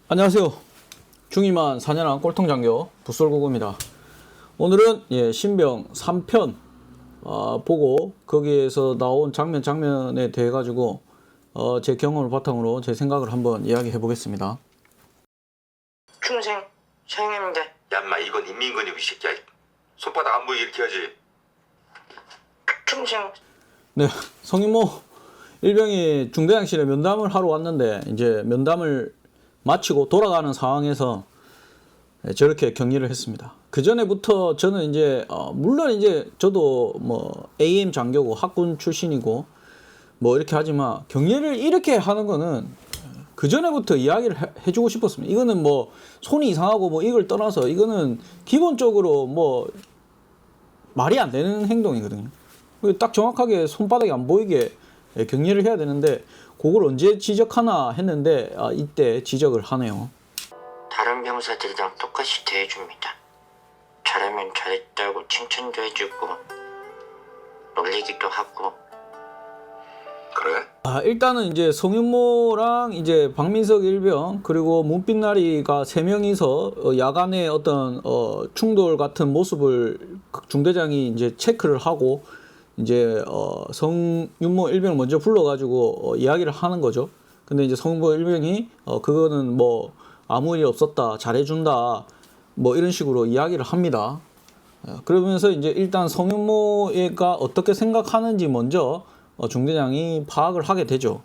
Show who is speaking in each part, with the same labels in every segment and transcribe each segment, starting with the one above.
Speaker 1: 안녕하세요. 중이만 4년한 꼴통장교 붓솔고구입니다. 오늘은 신병 3편 보고 거기에서 나온 장면에 대해 가지고 제 경험을 바탕으로 제 생각을 한번 이야기해 보겠습니다.
Speaker 2: 중생 사형입니다.
Speaker 3: 야, 인마 이건 인민군이고 이 새끼야. 손바닥 안 보이게 이렇게 해야지.
Speaker 2: 중생
Speaker 1: 네, 성인모 일병이 중대장실에 면담을 하러 왔는데 이제 면담을 마치고 돌아가는 상황에서 저렇게 격리를 했습니다. 그 전에부터 저는 이제 물론 이제 저도 뭐 AM 장교고 학군 출신이고 뭐 이렇게 하지만 격리를 이렇게 하는 거는 그 전에부터 이야기를 해주고 싶었습니다. 이거는 뭐 손이 이상하고 뭐 이걸 떠나서 이거는 기본적으로 뭐 말이 안 되는 행동이거든요. 딱 정확하게 손바닥이 안 보이게 격리를 해야 되는데 그걸 언제 지적하나 했는데 이때 지적을 하네요.
Speaker 2: 다른 병사들이랑 똑같이 대해줍니다. 잘하면 잘했다고 칭찬도 해주고 놀리기도 하고.
Speaker 3: 그래?
Speaker 1: 일단은 이제 성윤모랑 이제 박민석 일병 그리고 문빛나리가 세 명이서 야간에 어떤 충돌 같은 모습을 중대장이 이제 체크를 하고 이제 성윤모 일병을 먼저 불러가지고 이야기를 하는 거죠. 근데 이제 성윤모 일병이 그거는 뭐 아무 일 없었다, 잘해준다, 뭐 이런 식으로 이야기를 합니다. 그러면서 이제 일단 성윤모가 어떻게 생각하는지 먼저 중대장이 파악을 하게 되죠.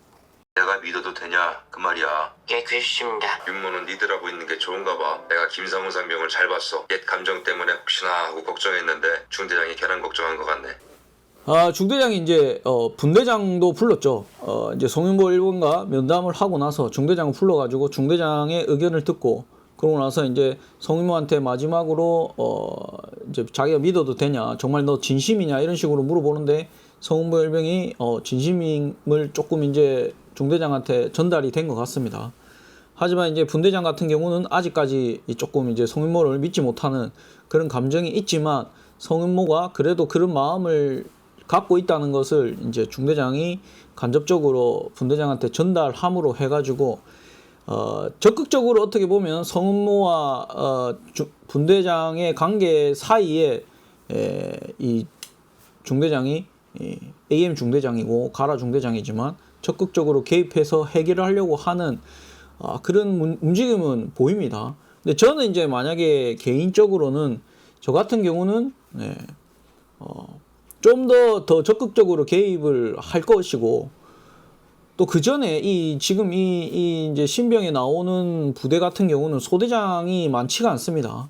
Speaker 3: 내가 믿어도 되냐 그 말이야.
Speaker 2: 예, 그렇습니다.
Speaker 3: 윤모는 니들하고 있는 게 좋은가 봐. 내가 김상훈 상병을 잘 봤어. 옛 감정 때문에 혹시나 하고 걱정했는데 중대장이 괜한 걱정한 것 같네.
Speaker 1: 중대장이 이제 분대장도 불렀죠. 이제 송윤보 일본과 면담을 하고 나서 중대장을 불러가지고 중대장의 의견을 듣고 그러고 나서 이제 송윤모한테 마지막으로 이제 자기가 믿어도 되냐, 정말 너 진심이냐 이런 식으로 물어보는데 송윤보 일병이 진심임을 조금 이제 중대장한테 전달이 된 것 같습니다. 하지만 이제 분대장 같은 경우는 아직까지 조금 이제 송윤모를 믿지 못하는 그런 감정이 있지만 송윤모가 그래도 그런 마음을 갖고 있다는 것을 이제 중대장이 간접적으로 분대장한테 전달함으로 해가지고 적극적으로 어떻게 보면 성은모와 분대장의 관계 사이에 이 중대장이 AM 중대장이고 가라 중대장이지만 적극적으로 개입해서 해결을 하려고 하는 그런 움직임은 보입니다. 근데 저는 이제 만약에 개인적으로는 저 같은 경우는 좀 더 적극적으로 개입을 할 것이고 또 그 전에 지금 이제 신병에 나오는 부대 같은 경우는 소대장이 많지가 않습니다.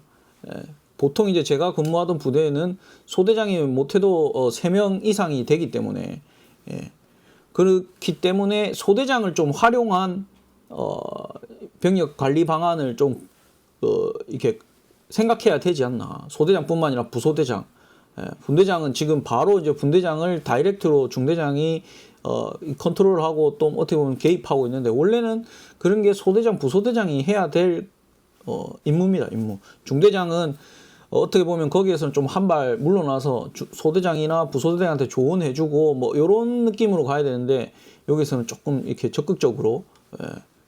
Speaker 1: 보통 이제 제가 근무하던 부대에는 소대장이 못해도 3명 이상이 되기 때문에 그렇기 때문에 소대장을 좀 활용한 병력 관리 방안을 좀 이렇게 생각해야 되지 않나. 소대장뿐만 아니라 부소대장. 분대장은 지금 바로 이제 분대장을 다이렉트로 중대장이 컨트롤하고 또 어떻게 보면 개입하고 있는데 원래는 그런 게 소대장, 부소대장이 해야 될 임무입니다. 임무. 중대장은 어떻게 보면 거기에서는 좀 한 발 물러나서 소대장이나 부소대장한테 조언해주고 뭐 이런 느낌으로 가야 되는데 여기서는 조금 이렇게 적극적으로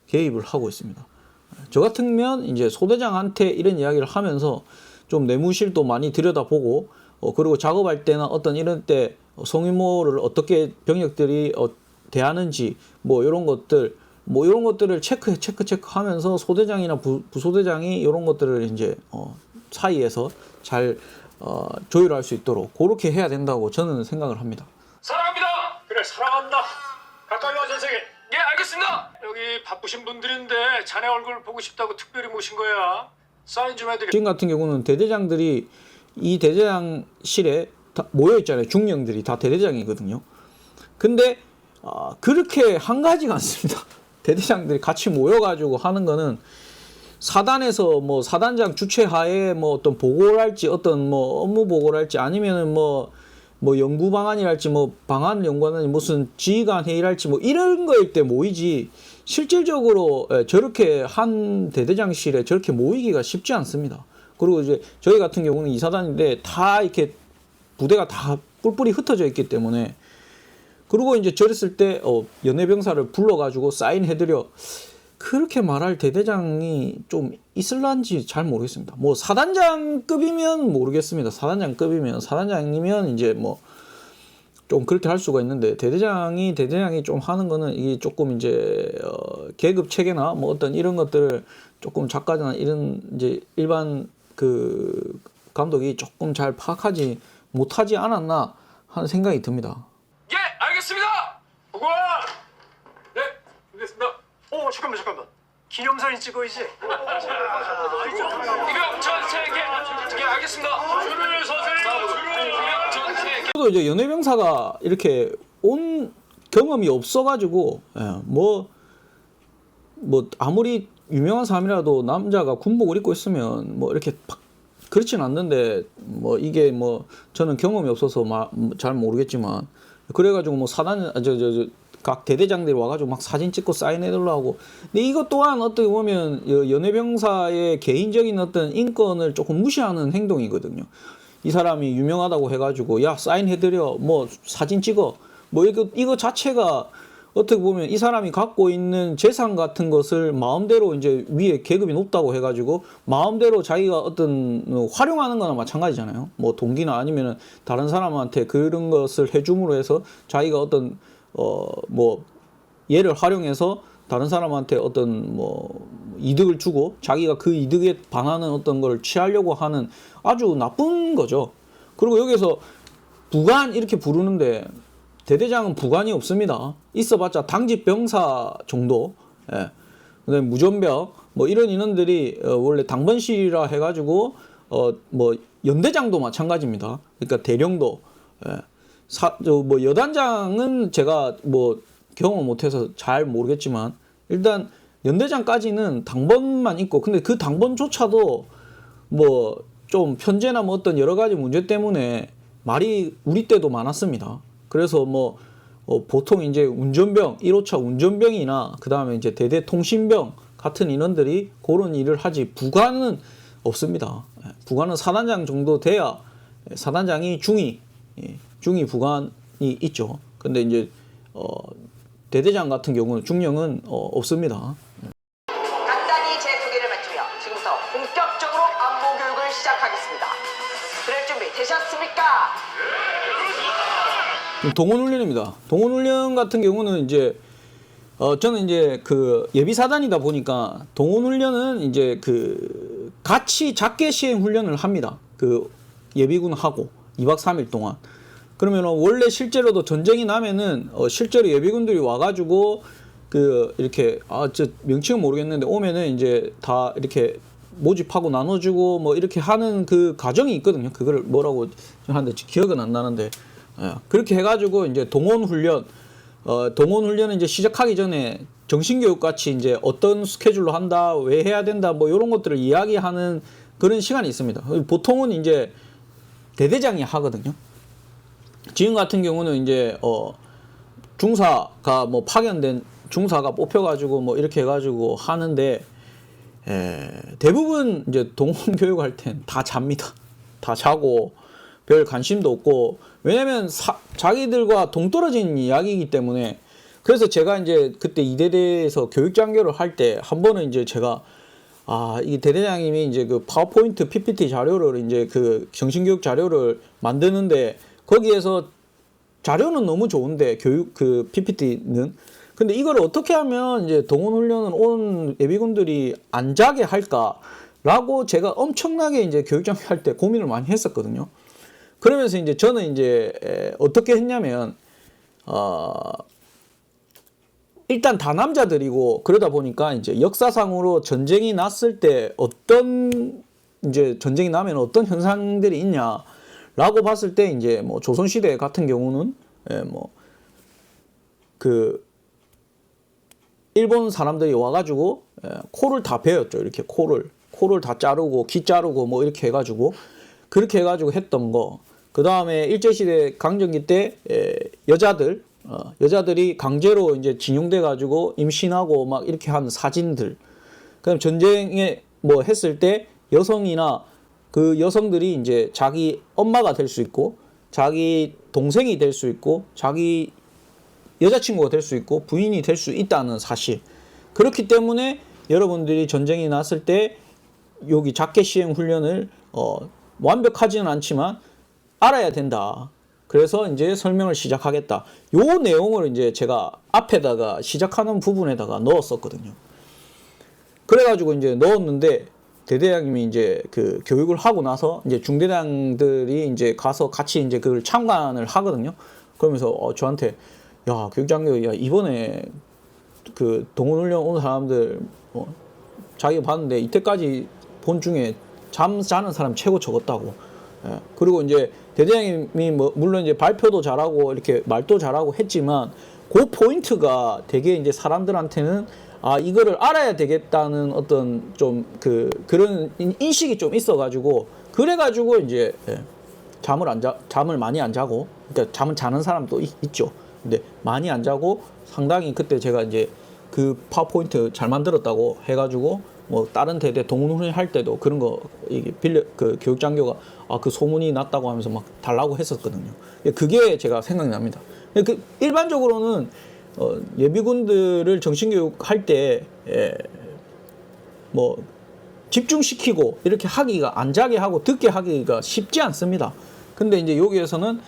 Speaker 1: 개입을 하고 있습니다. 저 같으면 이제 소대장한테 이런 이야기를 하면서 좀 내무실도 많이 들여다보고 그리고 작업할 때나 어떤 이런 때 성인모를 어떻게 병력들이 대하는지 뭐 이런 것들을 체크하면서 소대장이나 부소대장이 이런 것들을 이제 사이에서 잘 조율할 수 있도록 그렇게 해야 된다고 저는 생각을 합니다.
Speaker 4: 사랑합니다. 그래, 사랑한다. 가까이 와, 선생님. 예, 알겠습니다. 여기 바쁘신 분들인데 자네 얼굴 보고 싶다고 특별히 모신 거야. 사인 좀 해드려.
Speaker 1: 지금 같은 경우는 대대장들이 이 대대장실에 다 모여 있잖아요. 중령들이 다 대대장이거든요. 근데 그렇게 한 가지가 않습니다. 대대장들이 같이 모여가지고 하는 거는 사단에서 뭐 사단장 주최하에 뭐 어떤 보고를 할지 어떤 뭐 업무 보고를 할지 아니면은 뭐 연구 방안이랄지 뭐 방안 연구하는 무슨 지휘관 회의를 할지 뭐 이런 거일 때 모이지 실질적으로 저렇게 한 대대장실에 저렇게 모이기가 쉽지 않습니다. 그리고 이제 저희 같은 경우는 이사단인데 다 이렇게 부대가 다 뿔뿔이 흩어져 있기 때문에 그리고 이제 저랬을 때 연애병사를 불러가지고 사인해드려 그렇게 말할 대대장이 좀 있을란지 잘 모르겠습니다. 뭐 사단장급이면 모르겠습니다. 사단장이면 이제 뭐 좀 그렇게 할 수가 있는데 대대장이 좀 하는 거는 이게 조금 이제 계급 체계나 뭐 어떤 이런 것들을 조금 작가나 이런 이제 일반 그 감독이 조금 잘 파악하지 못하지 않았나 하는 생각이 듭니다.
Speaker 4: 예, 알겠습니다. 보고와. 네, 알겠습니다. 잠깐만. 기념사진 찍어야지. 이병 전세계. 예, 알겠습니다. 줄을 서세요. 이병 전세계.
Speaker 1: 저도 이제 연회병사가 이렇게 온 경험이 없어가지고 뭐 아무리 유명한 사람이라도 남자가 군복을 입고 있으면 뭐 이렇게 그렇진 않는데 뭐 이게 뭐 저는 경험이 없어서 잘 모르겠지만 그래가지고 뭐 각 대대장들이 와가지고 막 사진 찍고 사인해달라고 하고 근데 이것 또한 어떻게 보면 연회병사의 개인적인 어떤 인권을 조금 무시하는 행동이거든요. 이 사람이 유명하다고 해가지고 야 사인해드려 뭐 사진 찍어 뭐 이거 자체가 어떻게 보면 이 사람이 갖고 있는 재산 같은 것을 마음대로 이제 위에 계급이 높다고 해가지고 마음대로 자기가 어떤 활용하는 거나 마찬가지잖아요. 뭐 동기나 아니면은 다른 사람한테 그런 것을 해줌으로 해서 자기가 어떤 뭐 얘를 활용해서 다른 사람한테 어떤 뭐 이득을 주고 자기가 그 이득에 반하는 어떤 걸 취하려고 하는 아주 나쁜 거죠. 그리고 여기서 부관 이렇게 부르는데 대대장은 부관이 없습니다. 있어봤자 당직 병사 정도. 예. 그다음에 무전병 뭐 이런 인원들이 원래 당번실이라 해가지고 뭐 연대장도 마찬가지입니다. 그러니까 대령도. 예. 뭐 여단장은 제가 뭐 경험 못해서 잘 모르겠지만 일단 연대장까지는 당번만 있고 근데 그 당번조차도 뭐 좀 편제나 뭐 어떤 여러 가지 문제 때문에 말이 우리 때도 많았습니다. 그래서 뭐 보통 이제 운전병 1호차 운전병이나 그 다음에 이제 대대통신병 같은 인원들이 그런 일을 하지 부관은 없습니다. 부관은 사단장 정도 돼야 사단장이 중위 부관이 있죠. 근데 이제 대대장 같은 경우는 중령은 없습니다.
Speaker 5: 간단히 제 소개를 마치며 지금부터 본격적으로 안보 교육을 시작하겠습니다. 그럴 준비 되셨습니까?
Speaker 1: 동원훈련입니다. 동원훈련 같은 경우는 이제 저는 이제 그 예비사단이다 보니까 동원훈련은 이제 그 같이 작계 시행 훈련을 합니다. 그 예비군하고 2박 3일 동안. 그러면 원래 실제로도 전쟁이 나면은 실제로 예비군들이 와가지고 그 이렇게 저 명칭은 모르겠는데 오면은 이제 다 이렇게 모집하고 나눠주고 뭐 이렇게 하는 그 과정이 있거든요. 그걸 뭐라고 하는데 기억은 안 나는데 그렇게 해가지고 이제 동원훈련은 이제 시작하기 전에 정신교육 같이 이제 어떤 스케줄로 한다, 왜 해야 된다, 뭐 이런 것들을 이야기하는 그런 시간이 있습니다. 보통은 이제 대대장이 하거든요. 지금 같은 경우는 이제 중사가 뭐 파견된 중사가 뽑혀가지고 뭐 이렇게 해가지고 하는데 대부분 이제 동원 교육할 땐 다 잡니다. 다 자고 별 관심도 없고 왜냐면 자기들과 동떨어진 이야기이기 때문에 그래서 제가 이제 그때 이대대에서 교육장교를 할 때 한 번은 이제 제가 이 대대장님이 이제 그 파워포인트 PPT 자료를 이제 그 정신교육 자료를 만드는데 거기에서 자료는 너무 좋은데 교육 그 PPT는 근데 이걸 어떻게 하면 이제 동원훈련은 온 예비군들이 안 자게 할까라고 제가 엄청나게 이제 교육장교 할 때 고민을 많이 했었거든요. 그러면서 이제 저는 이제 어떻게 했냐면 일단 다 남자들이고 그러다 보니까 이제 역사상으로 전쟁이 났을 때 어떤 이제 전쟁이 나면 어떤 현상들이 있냐라고 봤을 때 이제 뭐 조선시대 같은 경우는 뭐 그 일본 사람들이 와가지고 코를 다 베었죠. 이렇게 코를 다 자르고 귀 자르고 뭐 이렇게 해가지고 그렇게 해가지고 했던 거. 그 다음에 일제시대 강점기 때 여자들이 강제로 이제 징용돼 가지고 임신하고 막 이렇게 한 사진들. 그다음 전쟁에 뭐 했을 때 여성이나 그 여성들이 이제 자기 엄마가 될 수 있고 자기 동생이 될 수 있고 자기 여자친구가 될 수 있고 부인이 될 수 있다는 사실. 그렇기 때문에 여러분들이 전쟁이 났을 때 여기 자켓 시행 훈련을 완벽하지는 않지만 알아야 된다. 그래서 이제 설명을 시작하겠다. 요 내용을 이제 제가 앞에다가 시작하는 부분에다가 넣었었거든요. 그래가지고 이제 넣었는데 대대장님이 이제 그 교육을 하고 나서 이제 중대장들이 이제 가서 같이 이제 그걸 참관을 하거든요. 그러면서 저한테 야 교육장교 야 이번에 그 동원훈련 온 사람들 자기가 봤는데 이때까지 본 중에 잠 자는 사람 최고 적었다고. 예. 그리고 이제 대대장님이 뭐 물론 이제 발표도 잘하고 이렇게 말도 잘하고 했지만 그 포인트가 되게 이제 사람들한테는 아 이거를 알아야 되겠다는 어떤 좀 그런 인식이 좀 있어가지고 그래가지고 이제 잠을 많이 안 자고 그러니까 잠은 자는 사람도 있죠. 근데 많이 안 자고 상당히 그때 제가 이제 그 파워포인트 잘 만들었다고 해가지고 뭐 다른 대대 동훈훈련 할 때도 그런 거 이게 그 교육장교가 그 소문이 났다고 하면서 막 달라고 했었거든요. 그게 제가 생각납니다. 그 일반적으로는 예비군들을 정신교육 할 때 뭐 집중시키고 이렇게 하기가 안 자게 하고 듣게 하기가 쉽지 않습니다. 근데 이제 여기에서는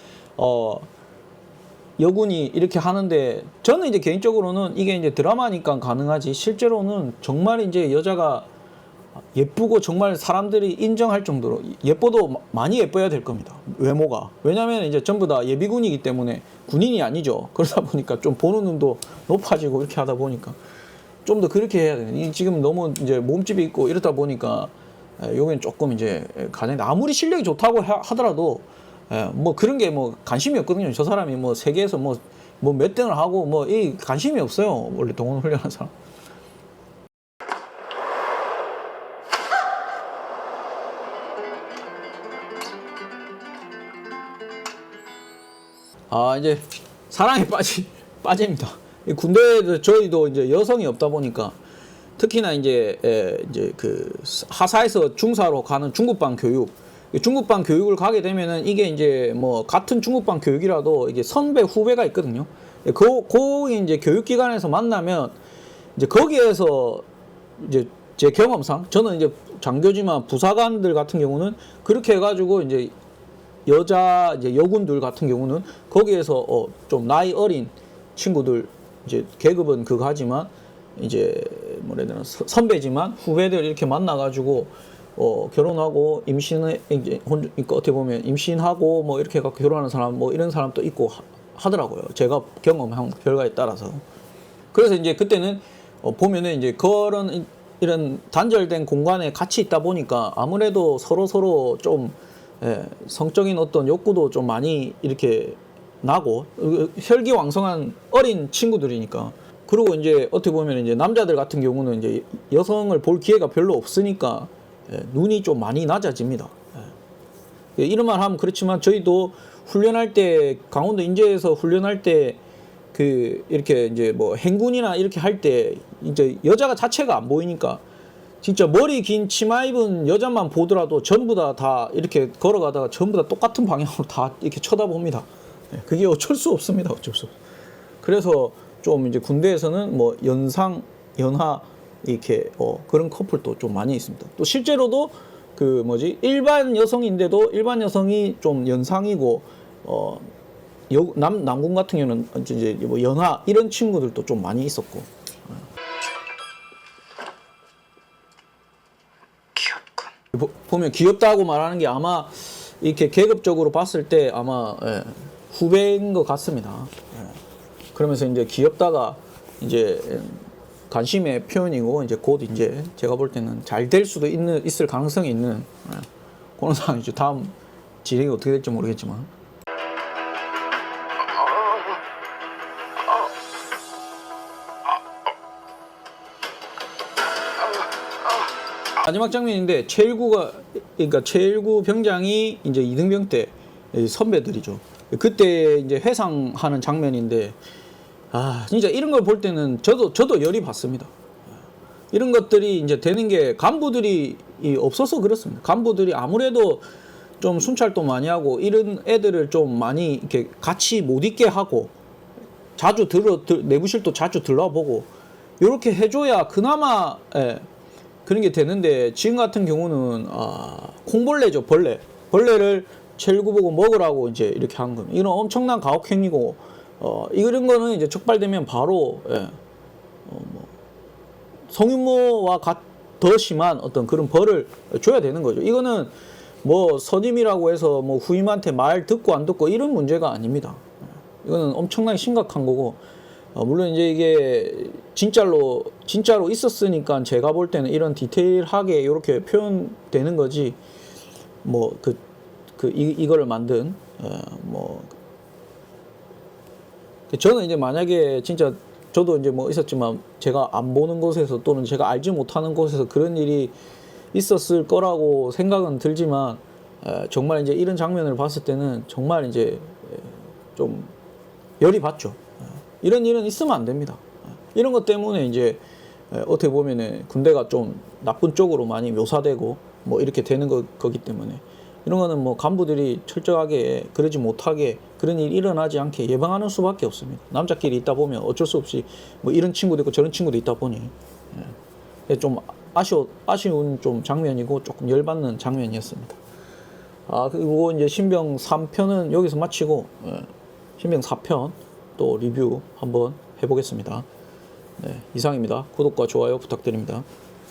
Speaker 1: 여군이 이렇게 하는데 저는 이제 개인적으로는 이게 이제 드라마니까 가능하지 실제로는 정말 이제 여자가 예쁘고 정말 사람들이 인정할 정도로 예뻐도 많이 예뻐야 될 겁니다. 외모가. 왜냐면 이제 전부 다 예비군이기 때문에 군인이 아니죠. 그러다 보니까 좀 보는 눈도 높아지고 이렇게 하다 보니까 좀 더 그렇게 해야 돼요. 지금 너무 이제 몸집이 있고 이러다 보니까 요건 조금 이제 가장 아무리 실력이 좋다고 하더라도 뭐 그런 게 뭐 관심이 없거든요. 저 사람이 뭐 세계에서 뭐 몇 등을 하고 뭐 이 관심이 없어요. 원래 동원 훈련하는 사람. 이제 사랑에 빠집니다. 군대에도 저희도 이제 여성이 없다 보니까 특히나 이제 그 하사에서 중사로 가는 중급반 교육, 중급반 교육을 가게 되면은 이게 이제 뭐 같은 중급반 교육이라도 이게 선배 후배가 있거든요. 그 이제 교육기관에서 만나면 이제 거기에서 이제 제 경험상 저는 이제 장교지만 부사관들 같은 경우는 그렇게 해가지고 이제 여자 이제 여군들 같은 경우는 거기에서 좀 나이 어린 친구들 이제 계급은 그거 하지만 이제 뭐라 해야 되나 선배지만 후배들 이렇게 만나가지고 결혼하고 임신을 이제 그러니까 어떻게 보면 임신하고 뭐 이렇게 해갖고 결혼하는 사람 뭐 이런 사람도 있고 하더라고요. 제가 경험한 결과에 따라서. 그래서 이제 그때는 보면은 이제 그런 이런 단절된 공간에 같이 있다 보니까 아무래도 서로 좀 성적인 어떤 욕구도 좀 많이 이렇게 나고 혈기왕성한 어린 친구들이니까. 그리고 이제 어떻게 보면 이제 남자들 같은 경우는 이제 여성을 볼 기회가 별로 없으니까 눈이 좀 많이 낮아집니다. 이런 말 하면 그렇지만 저희도 훈련할 때 강원도 인제에서 훈련할 때 그 이렇게 이제 뭐 행군이나 이렇게 할 때 이제 여자가 자체가 안 보이니까 진짜 머리 긴 치마 입은 여자만 보더라도 전부 다 이렇게 걸어가다가 전부 다 똑같은 방향으로 다 이렇게 쳐다봅니다. 그게 어쩔 수 없습니다. 어쩔 수 없어. 그래서 좀 이제 군대에서는 뭐 연하 이렇게 그런 커플도 좀 많이 있습니다. 또 실제로도 그 일반 여성인데도 일반 여성이 좀 연상이고 남군 같은 경우는 이제 뭐 연하 이런 친구들도 좀 많이 있었고.
Speaker 2: 귀엽군.
Speaker 1: 보면 귀엽다고 말하는 게 아마 이렇게 계급적으로 봤을 때 아마 후배인 것 같습니다. 그러면서 이제 귀엽다가 이제 관심의 표현이고 이제 곧 이제 제가 볼 때는 잘 될 수도 있을 가능성이 있는 그런 상황이죠. 다음 진행이 어떻게 될지 모르겠지만. 마지막 장면인데 그러니까 최일구 병장이 이제 이등병 때 선배들이죠. 그때 이제 회상하는 장면인데 진짜 이런 걸 볼 때는 저도 열이 받습니다. 이런 것들이 이제 되는 게 간부들이 없어서 그렇습니다. 간부들이 아무래도 좀 순찰도 많이 하고 이런 애들을 좀 많이 이렇게 같이 못 있게 하고 자주 내부실도 자주 들러보고 요렇게 해줘야 그나마 그런 게 되는데 지금 같은 경우는 콩벌레죠. 벌레를 첼구 보고 먹으라고 이제 이렇게 한 겁니다. 이런 엄청난 가혹행위고 이런 거는 이제 적발되면 바로 성윤모와 더 심한 어떤 그런 벌을 줘야 되는 거죠. 이거는 뭐 선임이라고 해서 뭐 후임한테 말 듣고 안 듣고 이런 문제가 아닙니다. 이거는 엄청나게 심각한 거고 물론 이제 이게 진짜로 있었으니까 제가 볼 때는 이런 디테일하게 이렇게 표현되는 거지 뭐 이거를 만든 뭐 저는 이제 만약에 진짜 저도 이제 뭐 있었지만 제가 안 보는 곳에서 또는 제가 알지 못하는 곳에서 그런 일이 있었을 거라고 생각은 들지만 정말 이제 이런 장면을 봤을 때는 정말 이제 좀 열이 받죠. 이런 일은 있으면 안 됩니다. 이런 것 때문에 이제 어떻게 보면은 군대가 좀 나쁜 쪽으로 많이 묘사되고 뭐 이렇게 되는 거기 때문에 이런 거는 뭐 간부들이 철저하게 그러지 못하게 그런 일이 일어나지 않게 예방하는 수밖에 없습니다. 남자끼리 있다 보면 어쩔 수 없이 뭐 이런 친구도 있고 저런 친구도 있다 보니 좀 아쉬운 좀 장면이고 조금 열받는 장면이었습니다. 그리고 이제 신병 3편은 여기서 마치고 신병 4편 또 리뷰 한번 해보겠습니다. 네, 이상입니다. 구독과 좋아요 부탁드립니다.